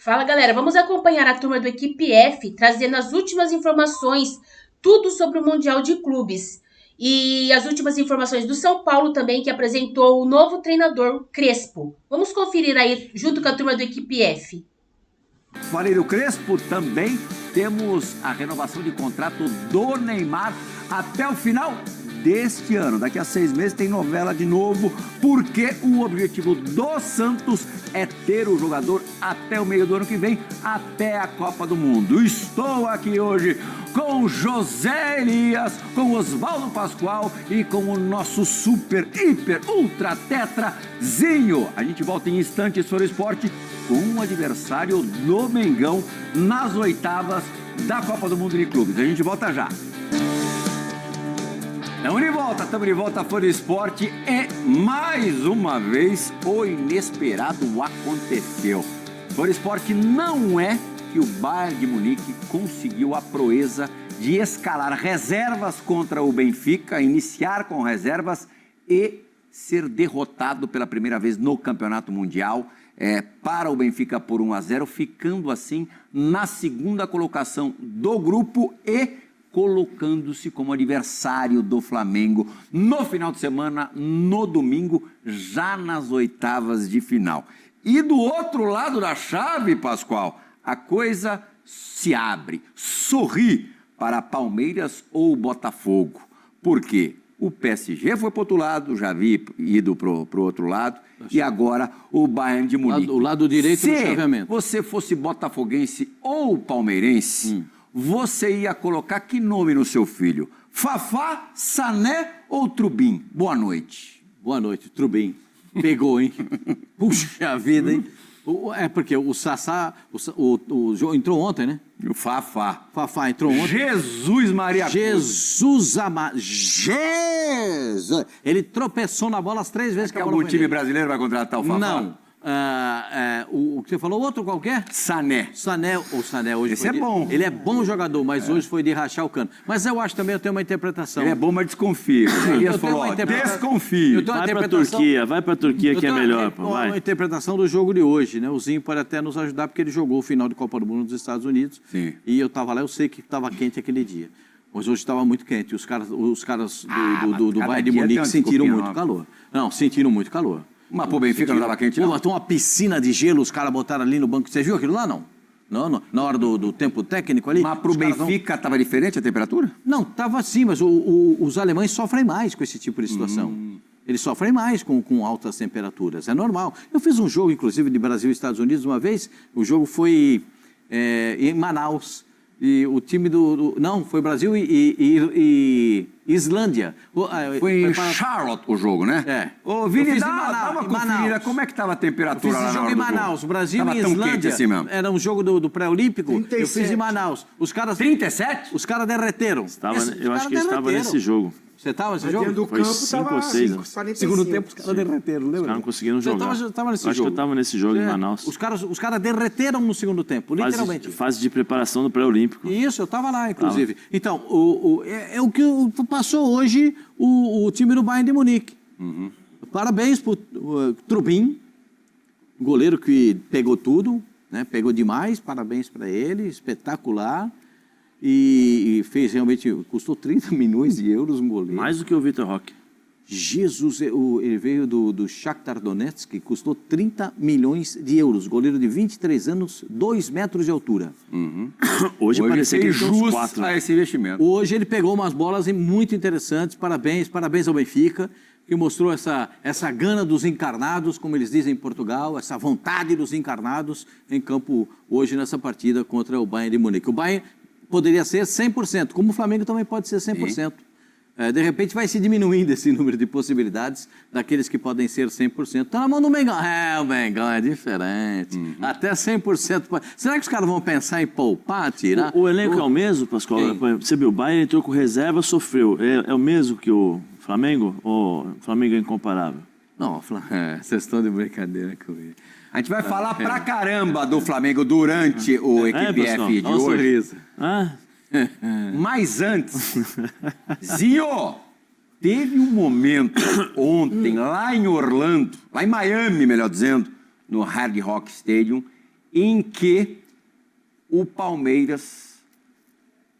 Fala, galera. Vamos acompanhar a turma do Equipe F, trazendo as últimas informações, tudo sobre o Mundial de Clubes. E as últimas informações do São Paulo também, que apresentou o novo treinador, Crespo. Vamos conferir aí, junto com a turma do Equipe F. Falei do Crespo, também temos a renovação de contrato do Neymar até o final deste ano. Daqui a 6 meses tem novela de novo, porque o objetivo do Santos é ter o jogador até o meio do ano que vem, até a Copa do Mundo. Estou aqui hoje com José Elias, com Oswaldo Pascoal e com o nosso super, hiper, ultra, tetrazinho. A gente volta em instantes para o esporte com um adversário do Mengão nas oitavas da Copa do Mundo de Clubes. A gente volta já. Estamos de volta para o esporte e mais uma vez o inesperado aconteceu. Por esporte não é que o Bayern de Munique conseguiu a proeza de escalar reservas contra o Benfica, iniciar com reservas e ser derrotado pela primeira vez no Campeonato Mundial para o Benfica por 1-0, ficando assim na segunda colocação do grupo e colocando-se como adversário do Flamengo no final de semana, no domingo, já nas oitavas de final. E do outro lado da chave, Pascoal, a coisa se abre, sorri para Palmeiras ou Botafogo. Por quê? O PSG foi para o outro lado, já vi ido para o outro lado, e agora o Bayern de Munique. O lado direito do chaveamento. Se você fosse botafoguense ou palmeirense, você ia colocar que nome no seu filho? Fafá, Sané ou Trubin? Boa noite. Boa noite, Trubin. Pegou, hein? Puxa vida, hein? É porque o Sassá, o João entrou ontem, né? O Fafá. Fafá entrou ontem. Jesus Maria. Jesus amado. Jesus! Ele tropeçou na bola as 3 vezes que a bola algum time brasileiro vai contratar o Fafá? Não. O que você falou, outro qualquer? Sané. O Sané hoje esse é bom. Ele é bom jogador, mas hoje foi de rachar o cano. Mas eu acho também, eu tenho uma interpretação. Ele é bom, mas desconfia. Elias falou, desconfia. Vai pra Turquia que é melhor. Vai. Uma interpretação do jogo de hoje, né? O Zinho pode até nos ajudar, porque ele jogou o final de Copa do Mundo nos Estados Unidos. Sim. E eu estava lá, eu sei que estava quente aquele dia. Mas hoje estava muito quente. Os caras do Bayern de Munique sentiram muito calor. Não, sentiram muito calor. Mas pro Benfica não estava quente, não? Pô, uma piscina de gelo, os caras botaram ali no banco. Você viu aquilo lá, não? Não, na hora do tempo técnico ali. Mas pro Benfica estava diferente a temperatura? Não, estava assim, mas os alemães sofrem mais com esse tipo de situação. Eles sofrem mais com altas temperaturas, é normal. Eu fiz um jogo, inclusive, de Brasil e Estados Unidos uma vez. O jogo foi em Manaus. E o time não, foi Brasil e Islândia. Foi em Charlotte o jogo, né? É. Ô, Vini, dá uma conferida. Como é que estava a temperatura lá na hora do jogo? Eu fiz esse jogo em Manaus. Brasil e Islândia. Assim mesmo. Era um jogo do pré-olímpico. Eu fiz em Manaus. Os caras... 37? Os caras derreteram. Eu acho que eu estava nesse jogo. Você estava nesse jogo? Do Foi campo 5 ou 6. Segundo tempo, os caras derreteram, lembra? Os caras não conseguiram jogar. Você estava nesse acho jogo? que eu estava nesse jogo em Manaus. Os caras derreteram no segundo tempo, literalmente. Fase de preparação do pré-olímpico. Isso, eu estava lá, inclusive. Então, o que passou hoje o time do Bayern de Munique. Parabéns para o Trubin, goleiro que pegou tudo, né? Pegou demais, parabéns para ele, espetacular. E fez realmente, custou 30 milhões de euros um goleiro. Mais do que o Vitor Roque. Jesus, ele veio do Shakhtar Donetsk, que custou 30 milhões de euros. Goleiro de 23 anos, 2 metros de altura. Hoje parecia que ele tem uns 4. A esse investimento. Hoje ele pegou umas bolas muito interessantes. Parabéns ao Benfica, que mostrou essa gana dos encarnados, como eles dizem em Portugal, essa vontade dos encarnados em campo hoje nessa partida contra o Bayern de Munique. O Bayern poderia ser 100%, como o Flamengo também pode ser 100%. De repente vai se diminuindo esse número de possibilidades daqueles que podem ser 100%. Está na mão do Mengão. O Mengão é diferente. Até 100%. Será que os caras vão pensar em poupar, tirar? O elenco é o mesmo, Pascoal? Você viu, o Bayern entrou com reserva, sofreu. É o mesmo que o Flamengo? Ou o Flamengo é incomparável? Não, vocês estão de brincadeira comigo. A gente vai falar pra caramba do Flamengo durante o Equipe F de hoje. Mas antes, Zinho, teve um momento ontem lá em Orlando, lá em Miami, melhor dizendo, no Hard Rock Stadium, em que o Palmeiras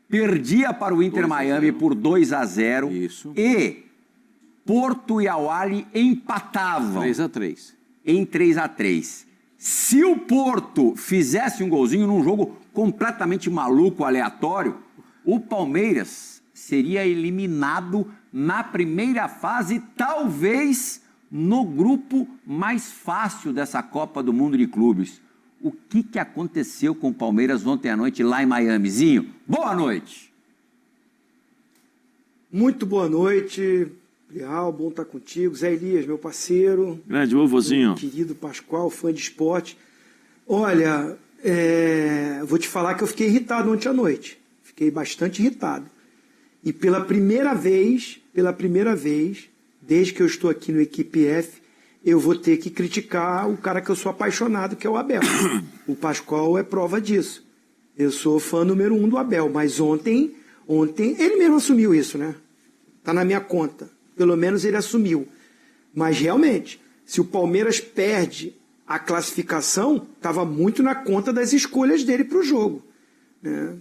perdia para o Inter Miami por 2-0 e Porto e Al-Ahly empatavam 3-3. em 3-3. Se o Porto fizesse um golzinho num jogo completamente maluco, aleatório, o Palmeiras seria eliminado na primeira fase, talvez no grupo mais fácil dessa Copa do Mundo de Clubes. O que aconteceu com o Palmeiras ontem à noite lá em Miamizinho? Boa noite! Muito boa noite, Real, bom estar contigo. Zé Elias, meu parceiro. Grande vovozinho. Meu querido Pascoal, fã de esporte. Olha, vou te falar que eu fiquei irritado ontem à noite. Fiquei bastante irritado. E pela primeira vez, desde que eu estou aqui no Equipe F, eu vou ter que criticar o cara que eu sou apaixonado, que é o Abel. O Pascoal é prova disso. Eu sou fã número 1 do Abel, mas ontem ele mesmo assumiu isso, né? Tá na minha conta. Pelo menos ele assumiu. Mas realmente, se o Palmeiras perde a classificação, estava muito na conta das escolhas dele para o jogo, né?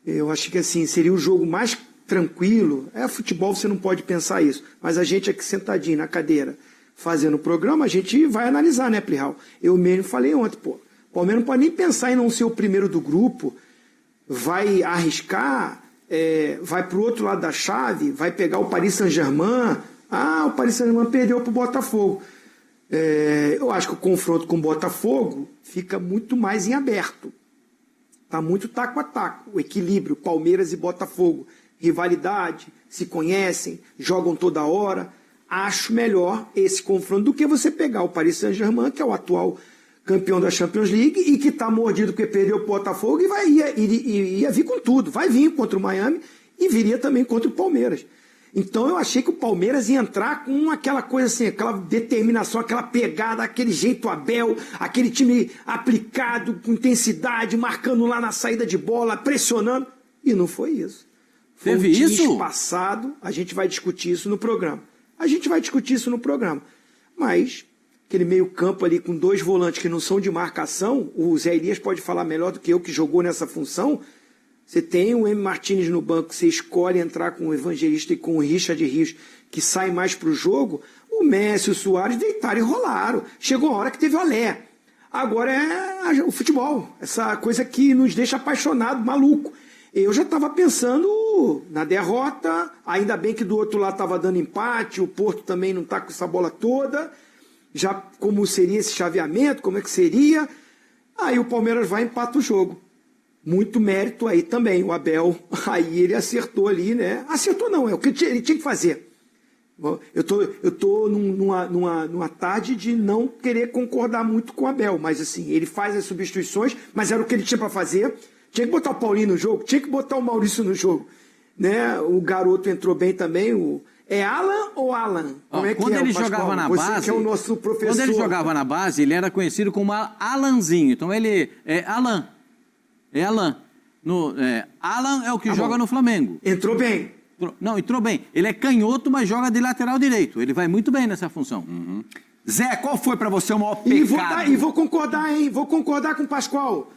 Eu acho que assim, seria o jogo mais tranquilo. Futebol, você não pode pensar isso. Mas a gente aqui sentadinho na cadeira, fazendo o programa, a gente vai analisar, né, Plihal? Eu mesmo falei ontem, o Palmeiras não pode nem pensar em não ser o primeiro do grupo, vai arriscar, vai para o outro lado da chave, vai pegar o Paris Saint-Germain. O Paris Saint-Germain perdeu para o Botafogo. Eu acho que o confronto com o Botafogo fica muito mais em aberto. Está muito taco a taco. O equilíbrio, Palmeiras e Botafogo, rivalidade, se conhecem, jogam toda hora. Acho melhor esse confronto do que você pegar o Paris Saint-Germain, que é o atual campeão da Champions League e que está mordido porque perdeu o Botafogo e ia vir com tudo. Vai vir contra o Miami e viria também contra o Palmeiras. Então eu achei que o Palmeiras ia entrar com aquela coisa assim, aquela determinação, aquela pegada, aquele jeito Abel, aquele time aplicado, com intensidade, marcando lá na saída de bola, pressionando. E não foi isso. Foi Teve um time isso? espaçado, a gente vai discutir isso no programa. Mas aquele meio campo ali com 2 volantes que não são de marcação, o Zé Elias pode falar melhor do que eu, que jogou nessa função. Você tem o M. Martínez no banco, você escolhe entrar com o Evangelista e com o Richard Rios, que sai mais para o jogo. O Messi e o Suárez deitaram e rolaram. Chegou a hora que teve olé. Agora é o futebol, essa coisa que nos deixa apaixonado, maluco. Eu já estava pensando na derrota, ainda bem que do outro lado estava dando empate, o Porto também não está com essa bola toda. Já como seria esse chaveamento, como é que seria? Aí o Palmeiras vai e empata o jogo. Muito mérito aí também, o Abel, aí ele acertou ali, né? Acertou não, é o que ele tinha que fazer. Eu tô numa tarde de não querer concordar muito com o Abel, mas assim, ele faz as substituições, mas era o que ele tinha para fazer. Tinha que botar o Paulinho no jogo, tinha que botar o Maurício no jogo, né? O garoto entrou bem também, É Alan ou Alan? Como é que quando é, ele Pascoal? jogava na Você base, que é o nosso professor. Quando ele jogava na base, ele era conhecido como Alanzinho. Então ele é Alan. É Alan. Alan é o que joga no Flamengo. Entrou bem. Não, entrou bem. Ele é canhoto, mas joga de lateral direito. Ele vai muito bem nessa função. Zé, qual foi para você o maior pecado? E vou concordar, hein? Vou concordar com o Pascoal.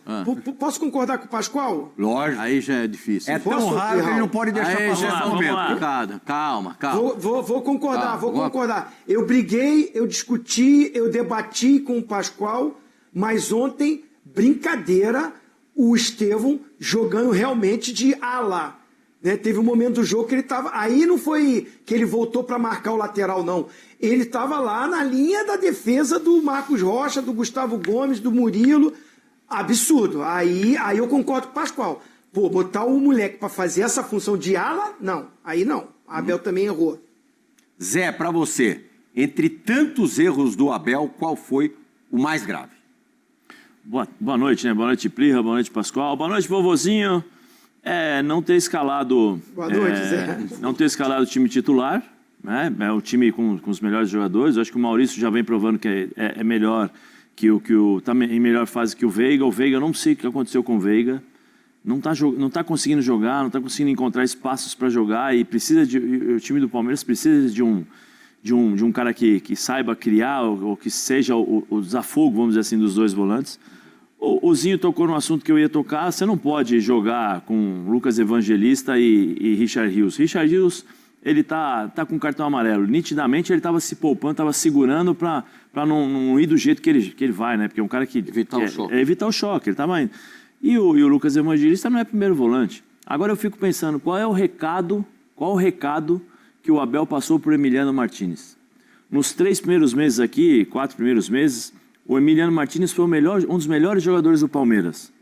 Posso concordar com o Pascoal? Lógico. Aí já é difícil. É tão raro que ele não pode deixar Aí passar já esse é momento. complicado. Calma. Vou concordar. Eu briguei, eu discuti, eu debati com o Pascoal, mas ontem, brincadeira, o Estevão jogando realmente de ala. Né? Teve um momento do jogo que ele estava... Aí não foi que ele voltou para marcar o lateral, não. Ele estava lá na linha da defesa do Marcos Rocha, do Gustavo Gomes, do Murilo. Absurdo. Aí eu concordo com o Pascoal. Botar o moleque para fazer essa função de ala, não. Aí não. A Abel também errou. Zé, para você, entre tantos erros do Abel, qual foi o mais grave? Boa noite, né? Boa noite, Plirra. Boa noite, Pascoal. Boa noite, vovozinho. Não ter escalado... Boa noite, Zé. Não ter escalado o time titular, né? É o time com os melhores jogadores. Eu acho que o Maurício já vem provando que é melhor tá em melhor fase que o Veiga. O Veiga, eu não sei o que aconteceu com o Veiga. Não tá conseguindo jogar, não está conseguindo encontrar espaços para jogar e o time do Palmeiras precisa de um cara que saiba criar ou que seja o desafogo, vamos dizer assim, dos 2 volantes. O Zinho tocou no assunto que eu ia tocar. Você não pode jogar com Lucas Evangelista e Richard Rios. Richard Rios, ele tá com cartão amarelo. Nitidamente ele estava se poupando, estava segurando para não ir do jeito que ele vai, né? Porque é um cara que... Evitar o choque. Evitar o choque, ele estava indo. E o Lucas Evangelista não é primeiro volante. Agora eu fico pensando, qual o recado que o Abel passou para o Emiliano Martínez? Nos 3 primeiros meses aqui, 4 primeiros meses, o Emiliano Martínez foi um dos melhores jogadores do Palmeiras.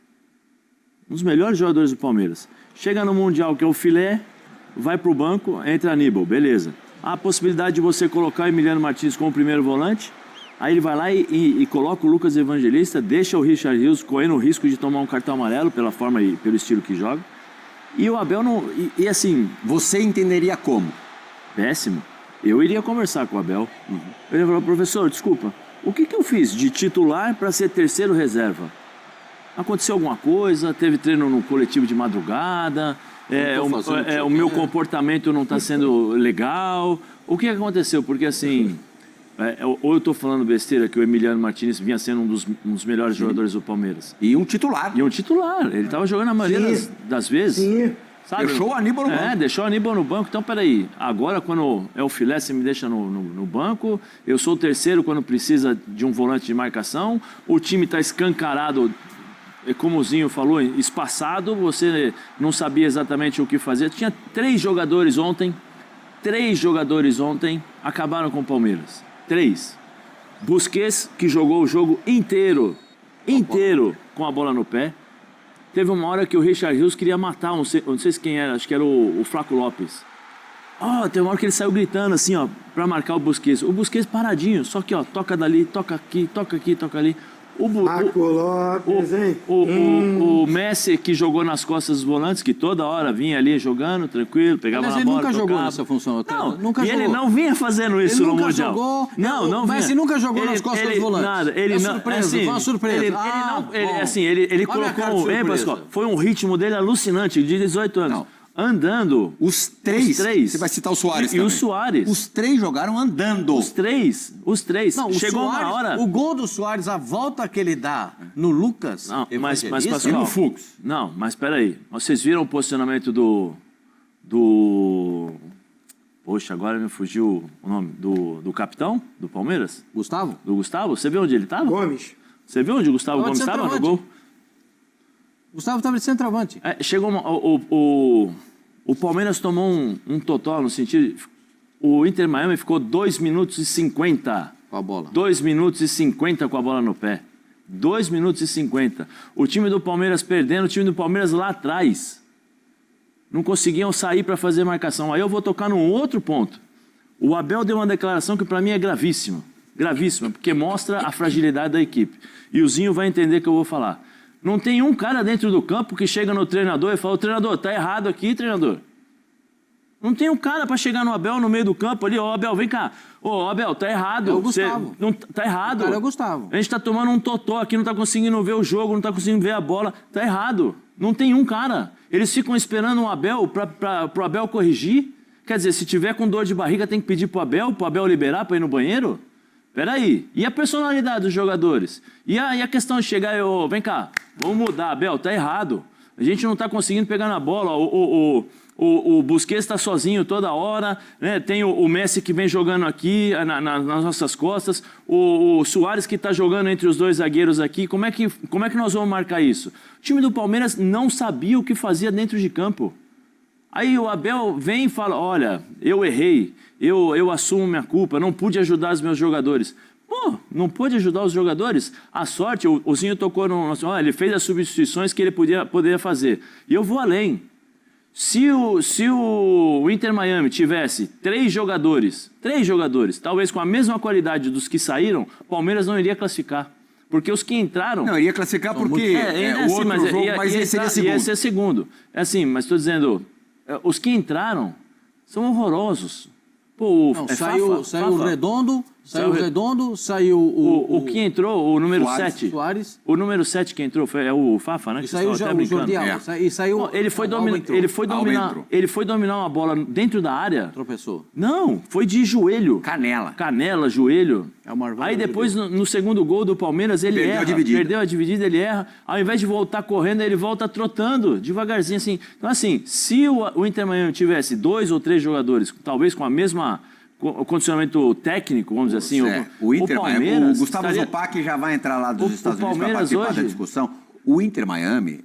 Um dos melhores jogadores do Palmeiras. Chega no Mundial, que é o filé, vai para o banco, entra Aníbal, beleza. Há a possibilidade de você colocar o Emiliano Martínez como primeiro volante, aí ele vai lá e coloca o Lucas Evangelista, deixa o Richard Rios correndo o risco de tomar um cartão amarelo pela forma e pelo estilo que joga. E o Abel não... E assim... Você entenderia como? Péssimo. Eu iria conversar com o Abel. Eu ia falar, professor, desculpa, o que eu fiz de titular para ser terceiro reserva? Aconteceu alguma coisa? Teve treino no coletivo de madrugada? O meu comportamento não está sendo legal? O que aconteceu? Porque assim... ou eu estou falando besteira que o Emiliano Martínez vinha sendo um dos melhores jogadores do Palmeiras. E um titular. Ele estava jogando a maioria das vezes. Sim. Sabe? Deixou o Aníbal no banco. Deixou o Aníbal no banco. Então, peraí. Agora, quando é o filé, você me deixa no banco. Eu sou o terceiro quando precisa de um volante de marcação. O time está escancarado, como o Zinho falou, espaçado. Você não sabia exatamente o que fazer. Tinha 3 jogadores ontem. 3 jogadores ontem acabaram com o Palmeiras. 3. Busquets, que jogou o jogo inteiro com a bola no pé. Teve uma hora que o Richard Rios queria matar, não sei quem era, acho que era o Flaco Lopes. Teve uma hora que ele saiu gritando assim, pra marcar o Busquets. O Busquets paradinho, só que, toca dali, toca aqui, toca ali. Flaco Lopes, hein? O Messi, que jogou nas costas dos volantes, que toda hora vinha ali jogando, tranquilo, pegava na bola, Mas ele nunca tocava. jogou nessa função. Ele não vinha fazendo isso no Mundial. Jogou, não Mas ele nunca jogou nas costas dos volantes. Nada, ele não, surpresa, assim, foi uma surpresa. Ele colocou, Pascoal, foi um ritmo dele alucinante, de 18 anos. Não. Andando. Os três. Você vai citar o Suárez e também. o Suárez. Os 3 jogaram andando. Os três. Não, Chegou Suárez, uma hora... O gol do Suárez, a volta que ele dá no Lucas... Não, mas Pascoal, E no Fux. Não, mas peraí. Vocês viram o posicionamento do... Poxa, agora me fugiu o nome. Do capitão do Palmeiras? Gustavo? Do Gustavo? Você viu onde ele estava? Gomes. Você viu onde o Gustavo Tava de Gomes estava no centroavante. gol? Gustavo estava de centroavante. Chegou o Palmeiras tomou um totó no sentido... O Inter Miami ficou 2 minutos e 50. Com a bola. 2 minutos e 50 com a bola no pé. 2 minutos e 50. O time do Palmeiras perdendo, o time do Palmeiras lá atrás. Não conseguiam sair para fazer marcação. Aí eu vou tocar num outro ponto. O Abel deu uma declaração que para mim é gravíssima. Gravíssima, porque mostra a fragilidade da equipe. E o Zinho vai entender que eu vou falar. Não tem um cara dentro do campo que chega no treinador e fala: treinador, tá errado aqui, treinador. Não tem um cara para chegar no Abel no meio do campo ali: Abel, vem cá. Abel, tá errado. É o Gustavo. Tá errado. O cara é o Gustavo. A gente tá tomando um totó aqui, não tá conseguindo ver o jogo, não tá conseguindo ver a bola. Tá errado. Não tem um cara. Eles ficam esperando o Abel pro Abel corrigir. Quer dizer, se tiver com dor de barriga, tem que pedir pro Abel liberar para ir no banheiro? Peraí. E a personalidade dos jogadores? E a questão de chegar e, vem cá, vamos mudar, Abel, tá errado. A gente não tá conseguindo pegar na bola. O Busquets está sozinho toda hora, né? Tem o Messi que vem jogando aqui nas nossas costas, o Suárez que está jogando entre os 2 zagueiros aqui. Como é que nós vamos marcar isso? O time do Palmeiras não sabia o que fazia dentro de campo. Aí o Abel vem e fala: olha, eu errei, eu assumo minha culpa, não pude ajudar os meus jogadores. Pô, não pôde ajudar os jogadores? A sorte, o Zinho tocou ele fez as substituições que ele poderia fazer. E eu vou além. Se o Inter Miami tivesse 3 jogadores, talvez com a mesma qualidade dos que saíram, o Palmeiras não iria classificar. Porque os que entraram... Não, iria classificar porque o outro jogo, mas esse seria segundo. Ia ser segundo. É assim, mas estou dizendo, os que entraram são horrorosos. Pô, Saiu o Redondo Saiu o Redondo, saiu o que entrou, o número 7. Soares. O número 7 que entrou é o Fafa, né? E saiu já o Jordial. E saiu... Ele foi dominar uma bola dentro da área. Tropeçou. Não, foi de joelho. Canela, joelho. É uma arvada. Aí depois, no segundo gol do Palmeiras, ele erra. Perdeu a dividida, ele erra. Ao invés de voltar correndo, ele volta trotando, devagarzinho assim. Então, assim, se o Inter Miami tivesse 2 ou 3 jogadores, talvez com a mesma... o condicionamento técnico, vamos dizer assim, o Inter Miami, o Gustavo Zupac já vai entrar lá dos Estados Unidos para participar da discussão. O Inter Miami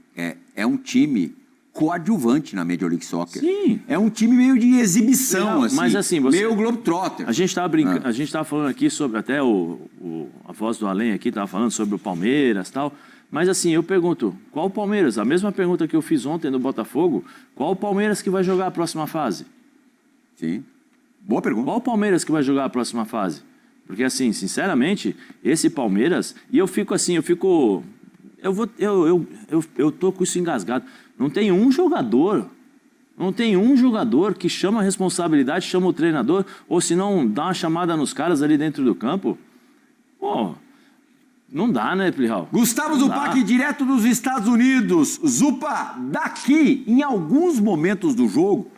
é um time coadjuvante na Major League Soccer. Sim. É um time meio de exibição, assim, mas assim, meio Globetrotter. A gente estava brincando, a gente estava falando aqui sobre, até a voz do Além aqui estava falando sobre o Palmeiras e tal, mas assim, eu pergunto, qual o Palmeiras? A mesma pergunta que eu fiz ontem no Botafogo, qual o Palmeiras que vai jogar a próxima fase? Sim. Boa pergunta. Qual o Palmeiras que vai jogar a próxima fase? Porque, assim, sinceramente, esse Palmeiras... E eu fico assim, eu tô com isso engasgado. Não tem um jogador que chama a responsabilidade, chama o treinador, ou se não, dá uma chamada nos caras ali dentro do campo. Pô, não dá, né, Plihal? Gustavo Zupac, direto dos Estados Unidos. Zupa, daqui, em alguns momentos do jogo,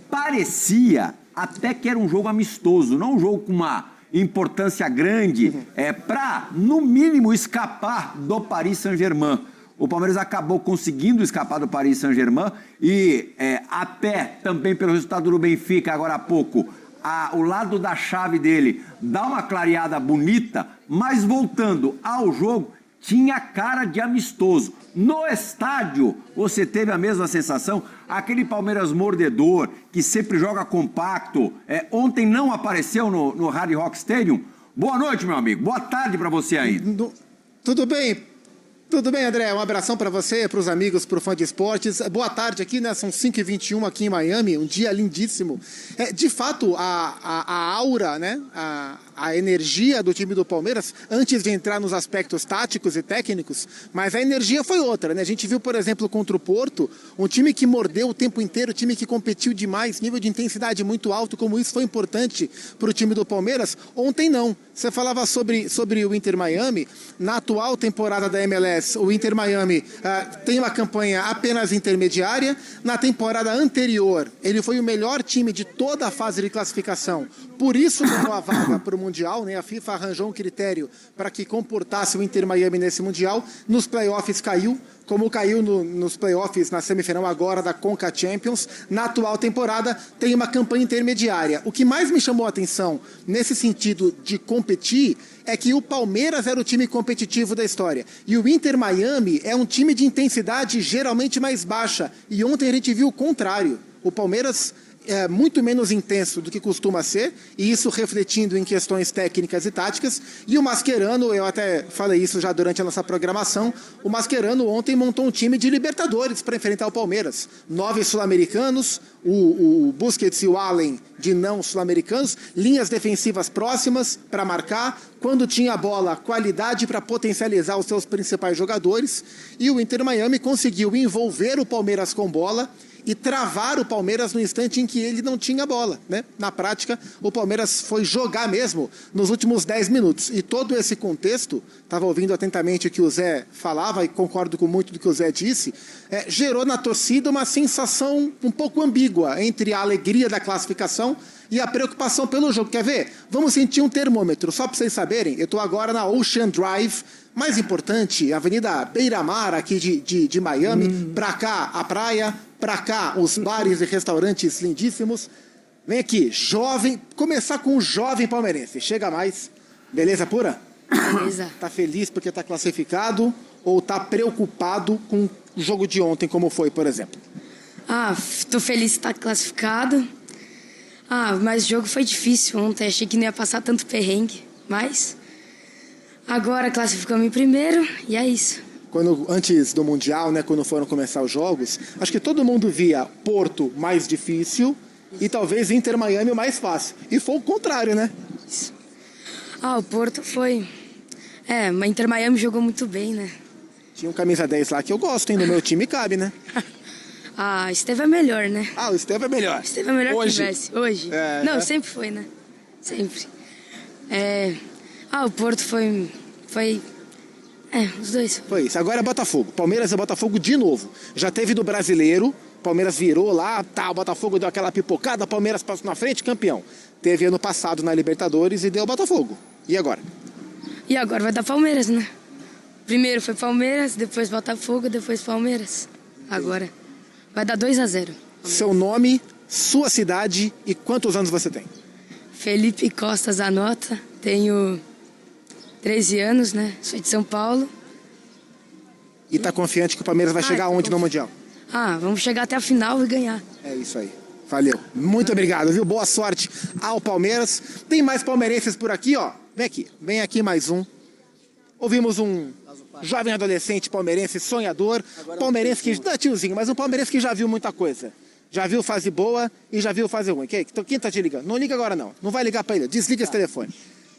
parecia... até que era um jogo amistoso, não um jogo com uma importância grande, para, no mínimo, escapar do Paris Saint-Germain. O Palmeiras acabou conseguindo escapar do Paris Saint-Germain e até também pelo resultado do Benfica, agora há pouco, o lado da chave dele dá uma clareada bonita, mas voltando ao jogo, tinha cara de amistoso. No estádio, você teve a mesma sensação? Aquele Palmeiras mordedor, que sempre joga compacto, ontem não apareceu no Hard Rock Stadium? Boa noite, meu amigo. Boa tarde para você aí. Tudo bem? Tudo bem, André? Um abração para você, para os amigos, para o fã de esportes. Boa tarde aqui, né? São 5h21 aqui em Miami, um dia lindíssimo. De fato, a aura, né? A energia do time do Palmeiras, antes de entrar nos aspectos táticos e técnicos, mas a energia foi outra, né? A gente viu, por exemplo, contra o Porto, um time que mordeu o tempo inteiro, um time que competiu demais, nível de intensidade muito alto, como isso foi importante para o time do Palmeiras. Ontem não. Você falava sobre o Inter Miami. Na atual temporada da MLS, o Inter Miami tem uma campanha apenas intermediária. Na temporada anterior, ele foi o melhor time de toda a fase de classificação. Por isso ganhou a vaga para o Mundial, né? A FIFA arranjou um critério para que comportasse o Inter Miami nesse Mundial. Nos playoffs caiu, como caiu nos playoffs na semifinal agora da Conca Champions. Na atual temporada tem uma campanha intermediária. O que mais me chamou a atenção nesse sentido de competir é que o Palmeiras era o time competitivo da história. E o Inter Miami é um time de intensidade geralmente mais baixa. E ontem a gente viu o contrário. O Palmeiras é muito menos intenso do que costuma ser, e isso refletindo em questões técnicas e táticas. E o Mascherano, eu até falei isso já durante a nossa programação, o Mascherano ontem montou um time de Libertadores para enfrentar o Palmeiras. 9 sul-americanos, o Busquets e o Allen de não sul-americanos, linhas defensivas próximas para marcar, quando tinha a bola, qualidade para potencializar os seus principais jogadores, e o Inter Miami conseguiu envolver o Palmeiras com bola e travar o Palmeiras no instante em que ele não tinha bola, né? Na prática, o Palmeiras foi jogar mesmo nos últimos 10 minutos. E todo esse contexto, estava ouvindo atentamente o que o Zé falava, e concordo com muito do que o Zé disse, gerou na torcida uma sensação um pouco ambígua entre a alegria da classificação e a preocupação pelo jogo. Quer ver? Vamos sentir um termômetro. Só para vocês saberem, eu estou agora na Ocean Drive, mais importante, Avenida Beira-Mar aqui de Miami, para cá a praia, para cá os bares e restaurantes lindíssimos. Vem aqui, jovem, começar com um jovem palmeirense. Chega mais. Beleza pura? Beleza. Tá feliz porque tá classificado ou tá preocupado com o jogo de ontem, como foi, por exemplo? Tô feliz que tá classificado. Mas o jogo foi difícil ontem. Achei que não ia passar tanto perrengue. Mas agora classificamos em primeiro e é isso. Antes do Mundial, né, quando foram começar os jogos, acho que todo mundo via Porto mais difícil e talvez Inter Miami mais fácil. E foi o contrário, né? O Porto foi... mas Inter Miami jogou muito bem, né? Tinha um camisa 10 lá que eu gosto, hein? No meu time cabe, né? Esteve é melhor, né? O Esteve é melhor. Esteve é melhor hoje. Que o Messi. Hoje. Não, sempre foi, né? Sempre. O Porto foi... os dois. Foi isso. Agora é Botafogo. Palmeiras é Botafogo de novo. Já teve do Brasileiro, Palmeiras virou lá, o Botafogo deu aquela pipocada, Palmeiras passou na frente, campeão. Teve ano passado na Libertadores e deu Botafogo. E agora? E agora vai dar Palmeiras, né? Primeiro foi Palmeiras, depois Botafogo, depois Palmeiras. Agora vai dar 2-0. Seu nome, sua cidade e quantos anos você tem? Felipe Costa Zanota, tenho 13 anos, né? Sou de São Paulo. E tá confiante que o Palmeiras vai chegar aonde no Mundial? Vamos chegar até a final e ganhar. É isso aí. Valeu. Muito obrigado, viu? Boa sorte ao Palmeiras. Tem mais palmeirenses por aqui, ó. Vem aqui. Vem aqui mais um. Ouvimos um jovem adolescente palmeirense sonhador. Palmeirense que... Não, tiozinho, mas um palmeirense que já viu muita coisa. Já viu fase boa e já viu fase ruim. Quem tá te ligando? Não liga agora, não. Não vai ligar pra ele. Desliga esse telefone.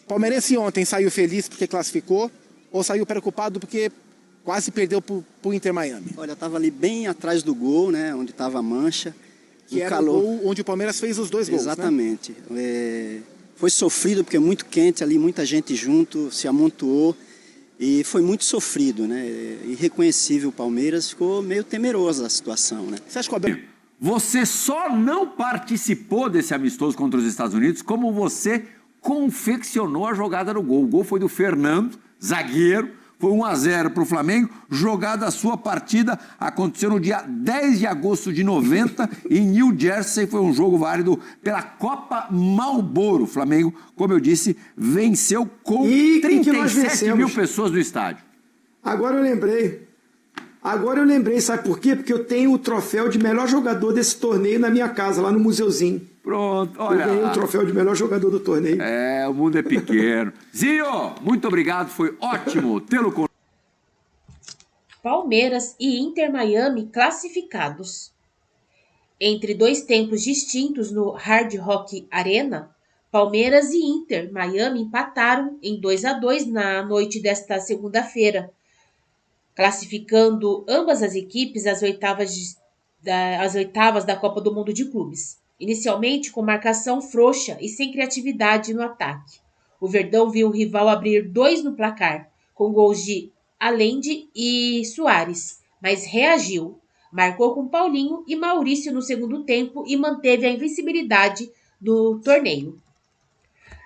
Palmeirense ontem saiu feliz porque classificou ou saiu preocupado porque quase perdeu pro Inter Miami? Olha, eu tava ali bem atrás do gol, né? Onde tava a mancha. Que era o gol onde o Palmeiras fez os 2 gols, exatamente. Né? Foi sofrido porque é muito quente ali, muita gente junto, se amontoou. E foi muito sofrido, né? Irreconhecível o Palmeiras, ficou meio temeroso da situação, né? Você acha que o Abel... Você só não participou desse amistoso contra os Estados Unidos como você confeccionou a jogada no gol. O gol foi do Fernando, zagueiro, foi 1-0 para o Flamengo. Jogada a sua partida aconteceu no dia 10 de agosto de 90 em New Jersey. Foi um jogo válido pela Copa Marlboro. O Flamengo, como eu disse, venceu com 37 mil pessoas no estádio. Agora eu lembrei, sabe por quê? Porque eu tenho o troféu de melhor jogador desse torneio na minha casa, lá no museuzinho. Pronto, olha. Eu ganhei o troféu de melhor jogador do torneio. O mundo é pequeno. Zinho, muito obrigado, foi ótimo tê-lo conosco. Palmeiras e Inter Miami classificados. Entre 2 tempos distintos no Hard Rock Arena, Palmeiras e Inter Miami empataram em 2-2 na noite desta segunda-feira, classificando ambas as equipes às oitavas da Copa do Mundo de Clubes. Inicialmente com marcação frouxa e sem criatividade no ataque. O Verdão viu o rival abrir 2 no placar, com gols de Allende e Soares, mas reagiu. Marcou com Paulinho e Maurício no segundo tempo e manteve a invencibilidade do torneio.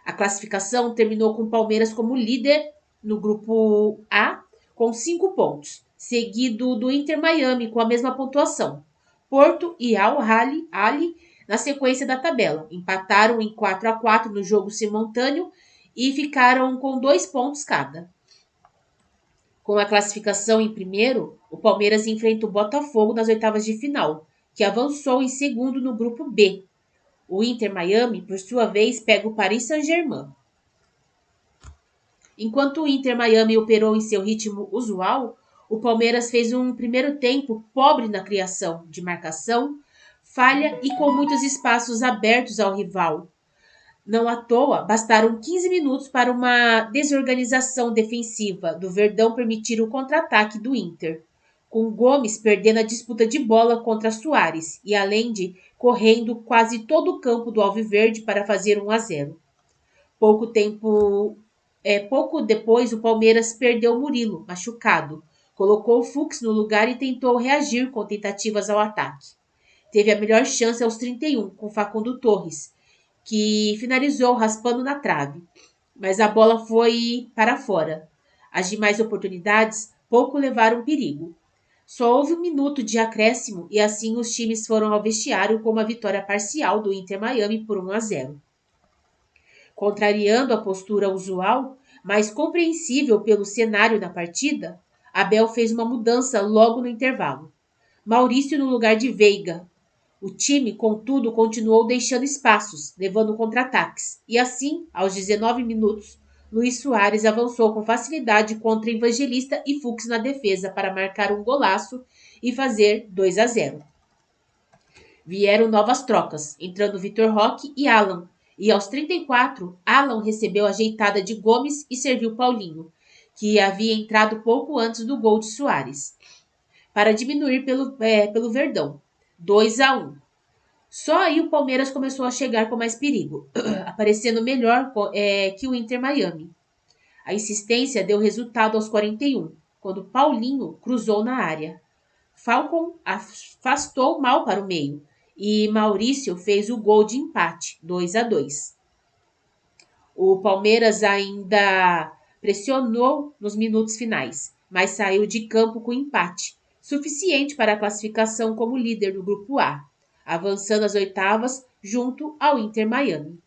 A classificação terminou com o Palmeiras como líder no grupo A, com 5 pontos, seguido do Inter Miami com a mesma pontuação. Porto e Al-Ahly na sequência da tabela. Empataram em 4-4 no jogo simultâneo e ficaram com 2 pontos cada. Com a classificação em primeiro, o Palmeiras enfrenta o Botafogo nas oitavas de final, que avançou em segundo no grupo B. O Inter Miami, por sua vez, pega o Paris Saint-Germain. Enquanto o Inter Miami operou em seu ritmo usual, o Palmeiras fez um primeiro tempo pobre na criação de marcação, falha e com muitos espaços abertos ao rival. Não à toa, bastaram 15 minutos para uma desorganização defensiva do Verdão permitir o contra-ataque do Inter, com Gomes perdendo a disputa de bola contra Soares e Allende correndo quase todo o campo do Alviverde para fazer 1-0. Pouco depois, o Palmeiras perdeu Murilo, machucado, colocou o Fux no lugar e tentou reagir com tentativas ao ataque. Teve a melhor chance aos 31, com Facundo Torres, que finalizou raspando na trave, mas a bola foi para fora. As demais oportunidades pouco levaram perigo. Só houve 1 minuto de acréscimo e assim os times foram ao vestiário com uma vitória parcial do Inter Miami por 1-0. Contrariando a postura usual, mas compreensível pelo cenário da partida, Abel fez uma mudança logo no intervalo. Maurício no lugar de Veiga. O time, contudo, continuou deixando espaços, levando contra-ataques. E assim, aos 19 minutos, Luís Soares avançou com facilidade contra Evangelista e Fux na defesa para marcar um golaço e fazer 2-0. Vieram novas trocas, entrando Vitor Roque e Alan. E aos 34, Alan recebeu a ajeitada de Gomes e serviu Paulinho, que havia entrado pouco antes do gol de Soares, para diminuir pelo Verdão. 2-1. Só aí o Palmeiras começou a chegar com mais perigo, aparecendo melhor que o Inter Miami. A insistência deu resultado aos 41, quando Paulinho cruzou na área. Falcon afastou mal para o meio e Maurício fez o gol de empate, 2-2. O Palmeiras ainda pressionou nos minutos finais, mas saiu de campo com empate, suficiente para a classificação como líder do Grupo A, avançando às oitavas junto ao Inter Miami.